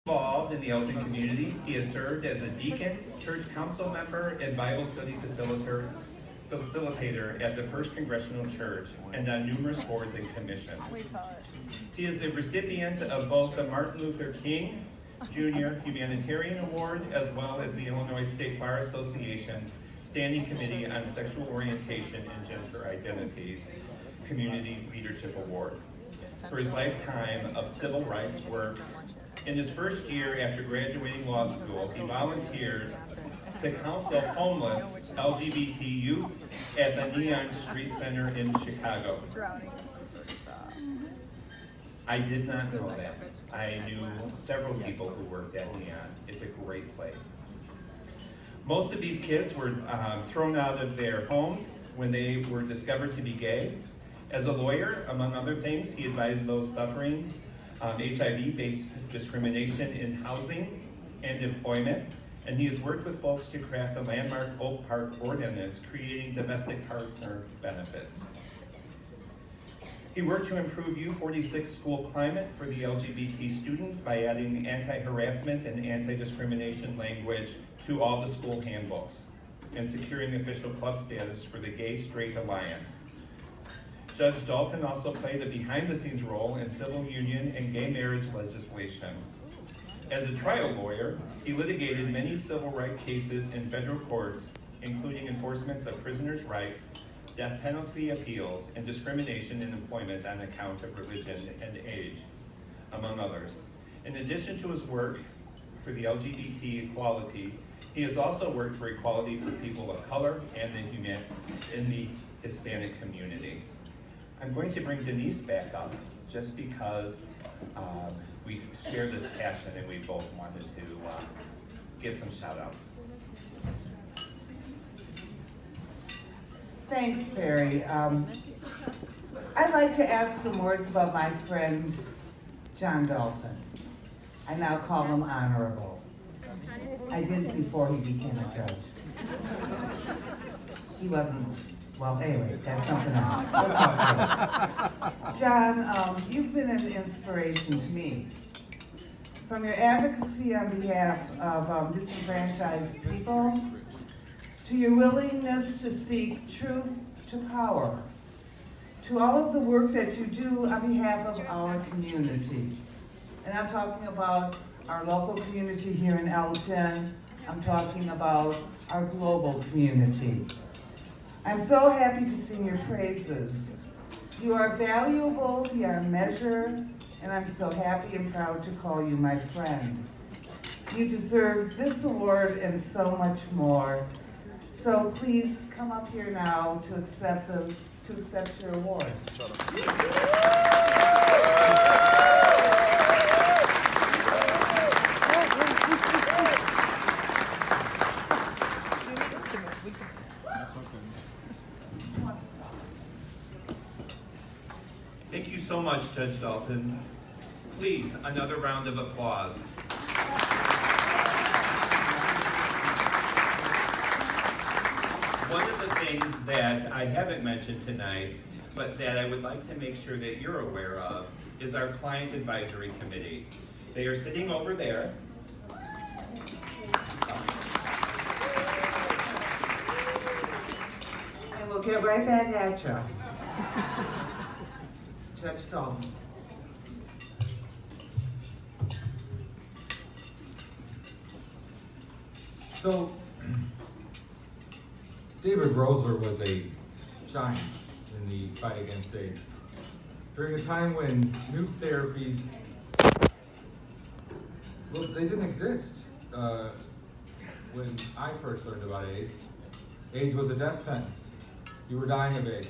Involved in the Elgin community, he has served as a deacon, church council member, and Bible study facilitator at the First Congressional Church and on numerous boards and commissions. He is the recipient of both the Martin Luther King Jr. Humanitarian Award as well as the Illinois State Bar Association's Standing Committee on Sexual Orientation and Gender Identities Community Leadership Award for his lifetime of civil rights work. In his first year after graduating law school, he volunteered to counsel homeless LGBT youth at the Neon Street Center in Chicago. I did not know that. I knew several people who worked at Neon. It's a great place. Most of these kids were thrown out of their homes when they were discovered to be gay. As a lawyer, among other things, he advised those suffering HIV-based discrimination in housing and employment, and he has worked with folks to craft a landmark Oak Park ordinance creating domestic partner benefits. He worked to improve U46 school climate for the LGBT students by adding anti-harassment and anti-discrimination language to all the school handbooks and securing official club status for the Gay Straight Alliance. Judge Dalton also played a behind-the-scenes role in civil union and gay marriage legislation. As a trial lawyer, he litigated many civil rights cases in federal courts, including enforcements of prisoners' rights, death penalty appeals, and discrimination in employment on account of religion and age, among others. In addition to his work for the LGBT equality, he has also worked for equality for people of color and in the Hispanic community. I'm going to bring Denise back up just because we share this passion and we both wanted to give some shout outs. Thanks, Barry. I'd like to add some words about my friend, John Dalton. I now call him Honorable. I didn't before he became a judge. He wasn't, well, anyway, that's something else. We'll talk later. John, you've been an inspiration to me. From your advocacy on behalf of disenfranchised people, to your willingness to speak truth to power, to all of the work that you do on behalf of our community. And I'm talking about our local community here in Elgin. I'm talking about our global community. I'm so happy to sing your praises. You are valuable beyond measure, and I'm so happy and proud to call you my friend. You deserve this award and so much more. So please come up here now to accept your award. Thank you so much, Judge Dalton. Please, another round of applause. One of the things that I haven't mentioned tonight, but that I would like to make sure that you're aware of, is our Client Advisory Committee. They are sitting over there. And we'll get right back at you. Judge Dalton. So, David Roeser was a giant in the fight against AIDS. During a time when new therapies, well, they didn't exist. When I first learned about AIDS, AIDS was a death sentence. You were dying of AIDS.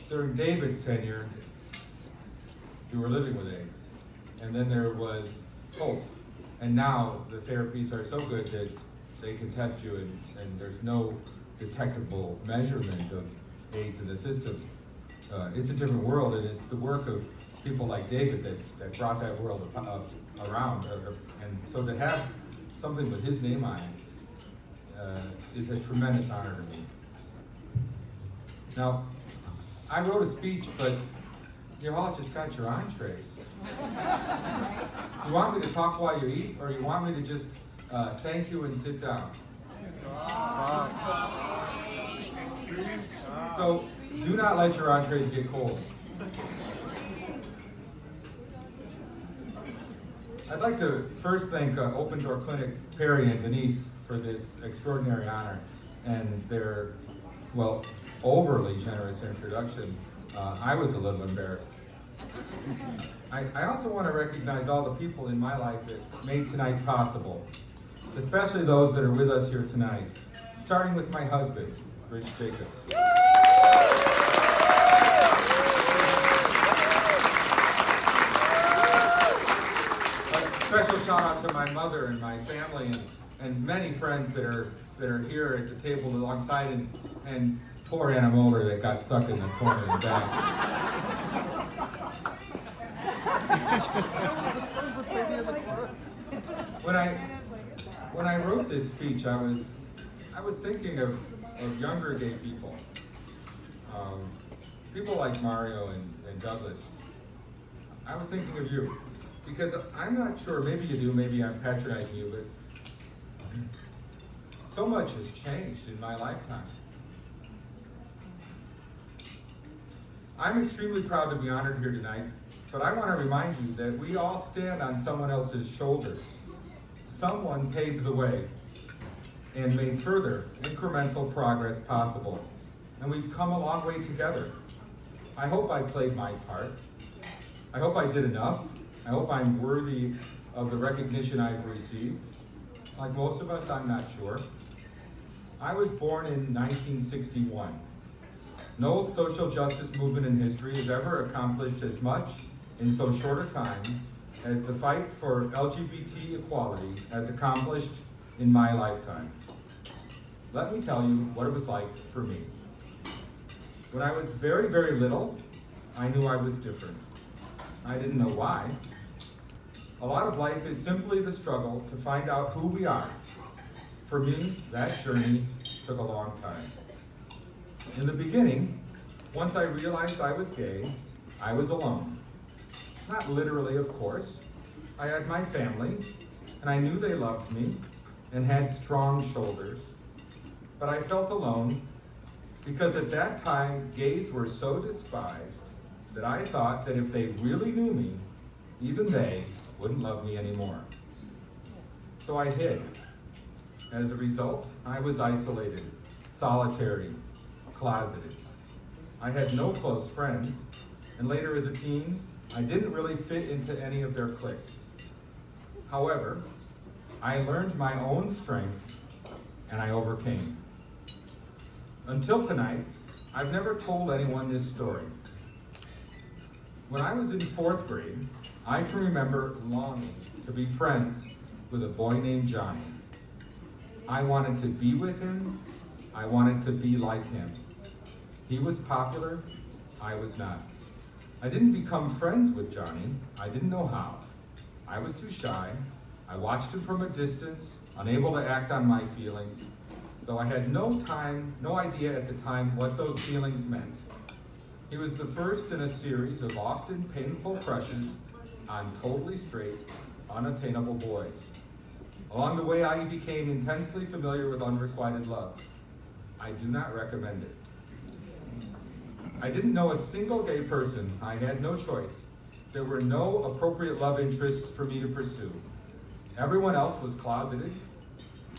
During David's tenure, you were living with AIDS. And then there was hope. And now the therapies are so good that they can test you and there's no detectable measurement of AIDS in the system. It's a different world, and it's the work of people like David that brought that world around. And so to have something with his name on it is a tremendous honor to me. Now, I wrote a speech, but you all just got your entrees. You want me to talk while you eat, or you want me to just thank you and sit down? So do not let your entrees get cold. I'd like to first thank Open Door Clinic, Perry and Denise, for this extraordinary honor and their, well, overly generous introduction. I was a little embarrassed. I also want to recognize all the people in my life that made tonight possible, especially those that are with us here tonight, starting with my husband, Rich Jacobs. Special shout out to my mother and my family and many friends that are here at the table alongside, and poor Anna Moeller that got stuck in the corner in the back. When I wrote this speech, I was thinking of younger gay people, people like Mario and Douglas. I was thinking of you. Because I'm not sure, maybe you do, maybe I'm patronizing you, but so much has changed in my lifetime. I'm extremely proud to be honored here tonight, but I want to remind you that we all stand on someone else's shoulders. Someone paved the way and made further incremental progress possible. And we've come a long way together. I hope I played my part. I hope I did enough. I hope I'm worthy of the recognition I've received. Like most of us, I'm not sure. I was born in 1961. No social justice movement in history has ever accomplished as much in so short a time as the fight for LGBT equality has accomplished in my lifetime. Let me tell you what it was like for me. When I was very, very little, I knew I was different. I didn't know why. A lot of life is simply the struggle to find out who we are. For me, that journey took a long time. In the beginning, once I realized I was gay, I was alone. Not literally, of course. I had my family, and I knew they loved me and had strong shoulders. But I felt alone because at that time, gays were so despised that I thought that if they really knew me, even they wouldn't love me anymore. So I hid. As a result, I was isolated, solitary, closeted. I had no close friends, and later as a teen, I didn't really fit into any of their cliques. However, I learned my own strength, and I overcame. Until tonight, I've never told anyone this story. When I was in 4th grade, I can remember longing to be friends with a boy named Johnny. I wanted to be with him. I wanted to be like him. He was popular. I was not. I didn't become friends with Johnny. I didn't know how. I was too shy. I watched him from a distance, unable to act on my feelings, though I had no idea at the time what those feelings meant. He was the first in a series of often painful crushes on totally straight, unattainable boys. Along the way, I became intensely familiar with unrequited love. I do not recommend it. I didn't know a single gay person. I had no choice. There were no appropriate love interests for me to pursue. Everyone else was closeted.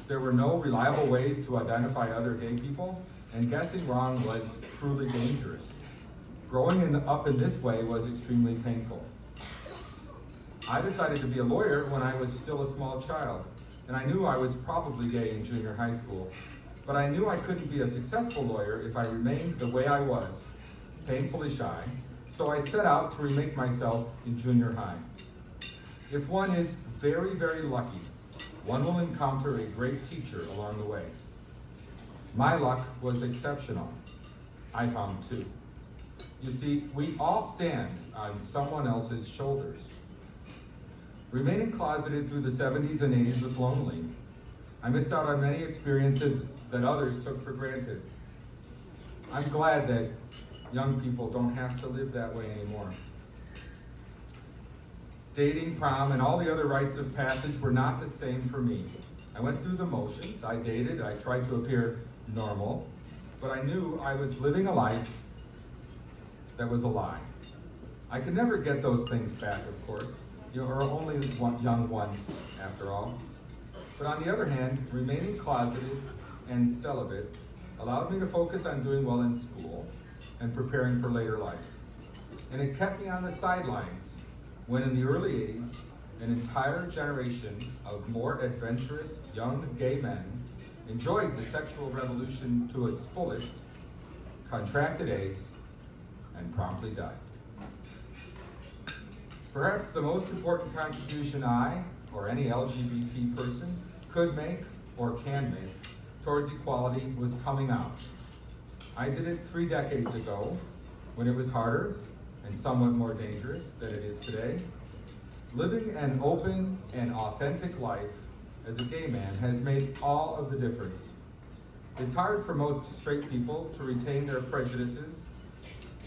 There were no reliable ways to identify other gay people, and guessing wrong was truly dangerous. Growing up in this way was extremely painful. I decided to be a lawyer when I was still a small child, and I knew I was probably gay in junior high school, but I knew I couldn't be a successful lawyer if I remained the way I was, painfully shy, so I set out to remake myself in junior high. If one is very, very lucky, one will encounter a great teacher along the way. My luck was exceptional. I found two. You see, we all stand on someone else's shoulders. Remaining closeted through the 70s and 80s was lonely. I missed out on many experiences that others took for granted. I'm glad that young people don't have to live that way anymore. Dating, prom, and all the other rites of passage were not the same for me. I went through the motions, I dated, I tried to appear normal, but I knew I was living a life that was a lie. I could never get those things back, of course. You are only young once, after all. But on the other hand, remaining closeted and celibate allowed me to focus on doing well in school and preparing for later life. And it kept me on the sidelines when in the early 80s, an entire generation of more adventurous young gay men enjoyed the sexual revolution to its fullest, contracted AIDS, and promptly died. Perhaps the most important contribution I, or any LGBT person, could make or can make towards equality was coming out. I did it 3 decades ago, when it was harder and somewhat more dangerous than it is today. Living an open and authentic life as a gay man has made all of the difference. It's hard for most straight people to retain their prejudices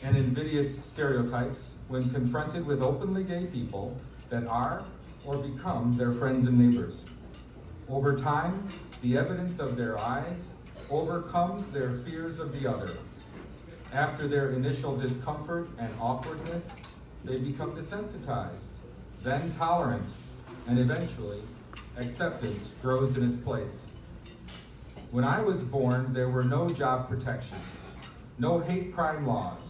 and invidious stereotypes when confronted with openly gay people that are or become their friends and neighbors. Over time, the evidence of their eyes overcomes their fears of the other. After their initial discomfort and awkwardness, they become desensitized, then tolerant, and eventually, acceptance grows in its place. When I was born, there were no job protections, no hate crime laws,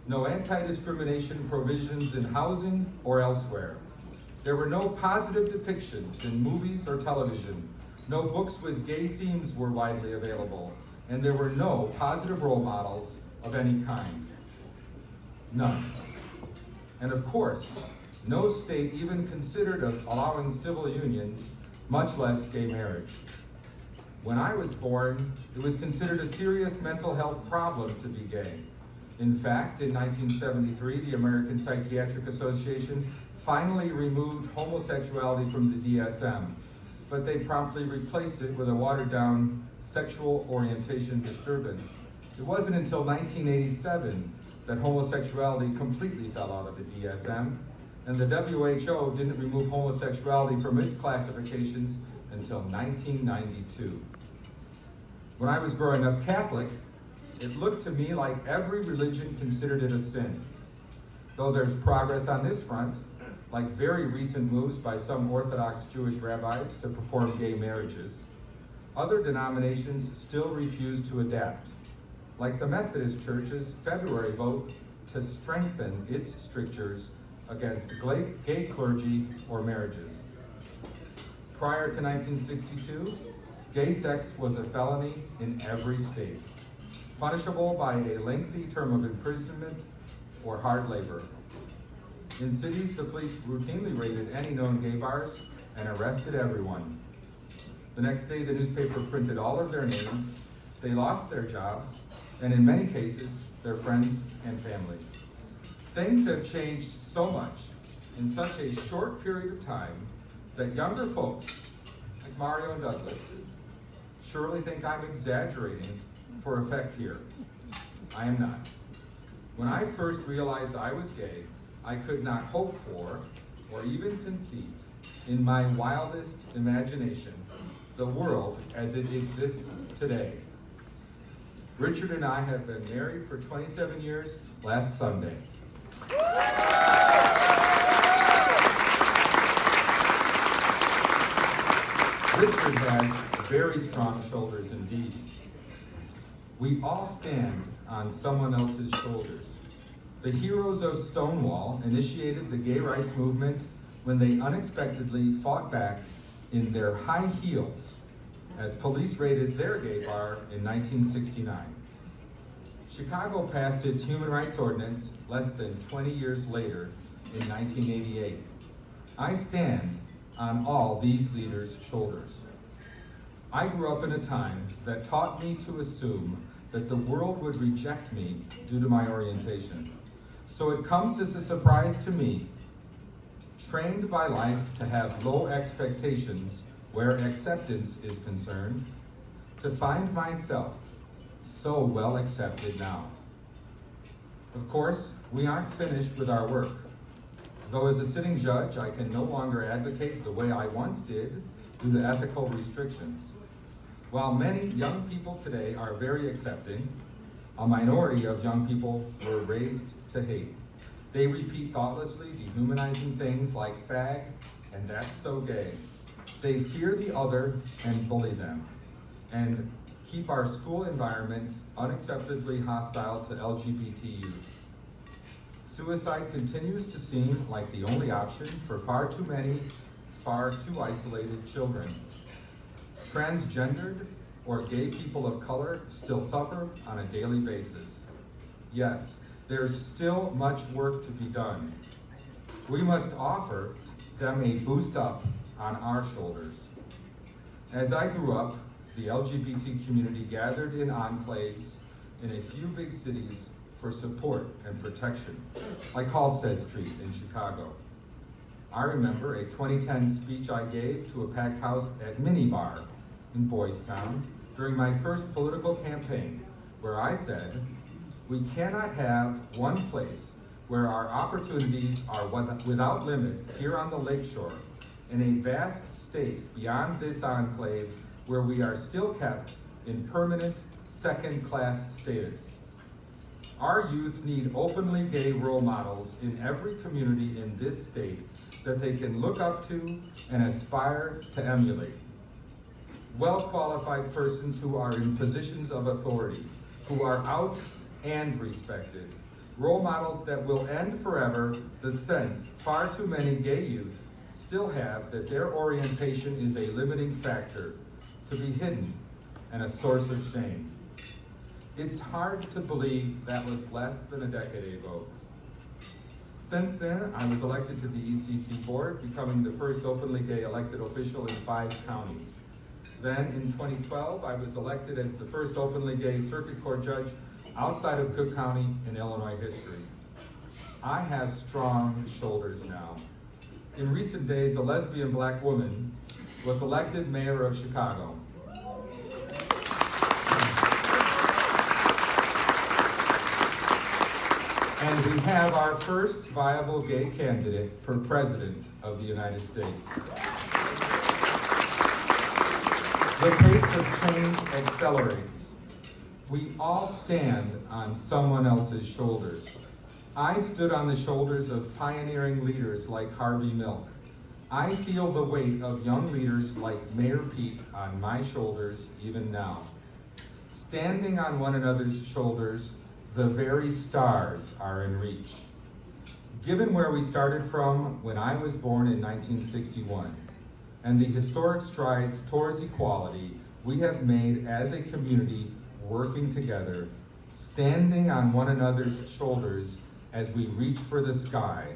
no anti-discrimination provisions in housing or elsewhere. There were no positive depictions in movies or television. No books with gay themes were widely available, and there were no positive role models of any kind. None. And of course, no state even considered allowing civil unions, much less gay marriage. When I was born, it was considered a serious mental health problem to be gay. In fact, in 1973, the American Psychiatric Association finally removed homosexuality from the DSM, but they promptly replaced it with a watered-down sexual orientation disturbance. It wasn't until 1987 that homosexuality completely fell out of the DSM, and the WHO didn't remove homosexuality from its classifications until 1992. When I was growing up Catholic, it looked to me like every religion considered it a sin. Though there's progress on this front, like very recent moves by some Orthodox Jewish rabbis to perform gay marriages, other denominations still refuse to adapt, like the Methodist Church's February vote to strengthen its strictures against gay clergy or marriages. Prior to 1962, gay sex was a felony in every state, punishable by a lengthy term of imprisonment or hard labor. In cities, the police routinely raided any known gay bars and arrested everyone. The next day, the newspaper printed all of their names, they lost their jobs, and in many cases, their friends and families. Things have changed so much in such a short period of time that younger folks, like Mario and Douglas, surely think I'm exaggerating for effect here. I am not. When I first realized I was gay, I could not hope for, or even conceive, in my wildest imagination, the world as it exists today. Richard and I have been married for 27 years last Sunday. Richard has very strong shoulders indeed. We all stand on someone else's shoulders. The heroes of Stonewall initiated the gay rights movement when they unexpectedly fought back in their high heels as police raided their gay bar in 1969. Chicago passed its human rights ordinance less than 20 years later in 1988. I stand on all these leaders' shoulders. I grew up in a time that taught me to assume that the world would reject me due to my orientation. So it comes as a surprise to me, trained by life to have low expectations where acceptance is concerned, to find myself so well accepted now. Of course, we aren't finished with our work. though as a sitting judge, I can no longer advocate the way I once did due to ethical restrictions. While many young people today are very accepting, a minority of young people were raised to hate. They repeat thoughtlessly dehumanizing things like fag and that's so gay. They fear the other and bully them, and keep our school environments unacceptably hostile to LGBT youth. Suicide continues to seem like the only option for far too many, far too isolated children. Transgendered or gay people of color still suffer on a daily basis. Yes, there's still much work to be done. We must offer them a boost up on our shoulders. As I grew up, the LGBT community gathered in enclaves in a few big cities for support and protection, like Halsted Street in Chicago. I remember a 2010 speech I gave to a packed house at Minibar in Boys Town during my first political campaign, where I said, we cannot have one place where our opportunities are without limit here on the lakeshore, in a vast state beyond this enclave where we are still kept in permanent second-class status. Our youth need openly gay role models in every community in this state that they can look up to and aspire to emulate. Well-qualified persons who are in positions of authority, who are out and respected. Role models that will end forever the sense far too many gay youth still have that their orientation is a limiting factor, to be hidden, and a source of shame. It's hard to believe that was less than a decade ago. Since then, I was elected to the ECC board, becoming the first openly gay elected official in 5 counties. Then in 2012, I was elected as the first openly gay circuit court judge outside of Cook County in Illinois history. I have strong shoulders now. In recent days, a lesbian black woman was elected mayor of Chicago. And we have our first viable gay candidate for president of the United States. The pace of change accelerates. We all stand on someone else's shoulders. I stood on the shoulders of pioneering leaders like Harvey Milk. I feel the weight of young leaders like Mayor Pete on my shoulders even now. Standing on one another's shoulders, the very stars are in reach. Given where we started from when I was born in 1961, and the historic strides towards equality we have made as a community working together, standing on one another's shoulders as we reach for the sky,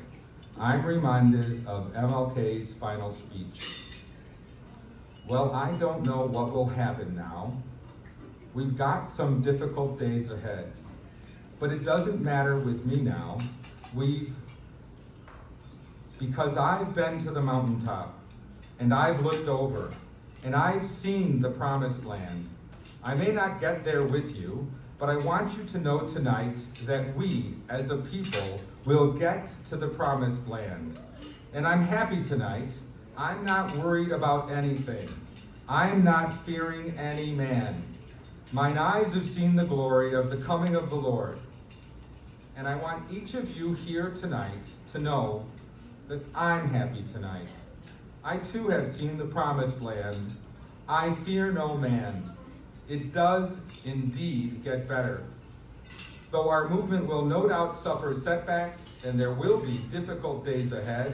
I'm reminded of MLK's final speech. Well, I don't know what will happen now. We've got some difficult days ahead, but it doesn't matter with me now. Because I've been to the mountaintop, and I've looked over, and I've seen the promised land. I may not get there with you, but I want you to know tonight that we, as a people, will get to the promised land. And I'm happy tonight. I'm not worried about anything. I'm not fearing any man. Mine eyes have seen the glory of the coming of the Lord. And I want each of you here tonight to know that I'm happy tonight. I too have seen the promised land. I fear no man. It does indeed get better. Though our movement will no doubt suffer setbacks and there will be difficult days ahead,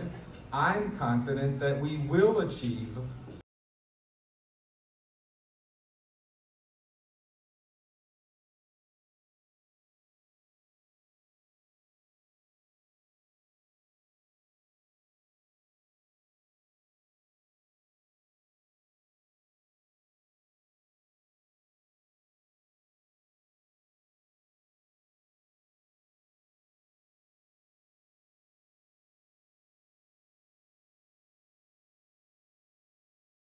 I'm confident that we will achieve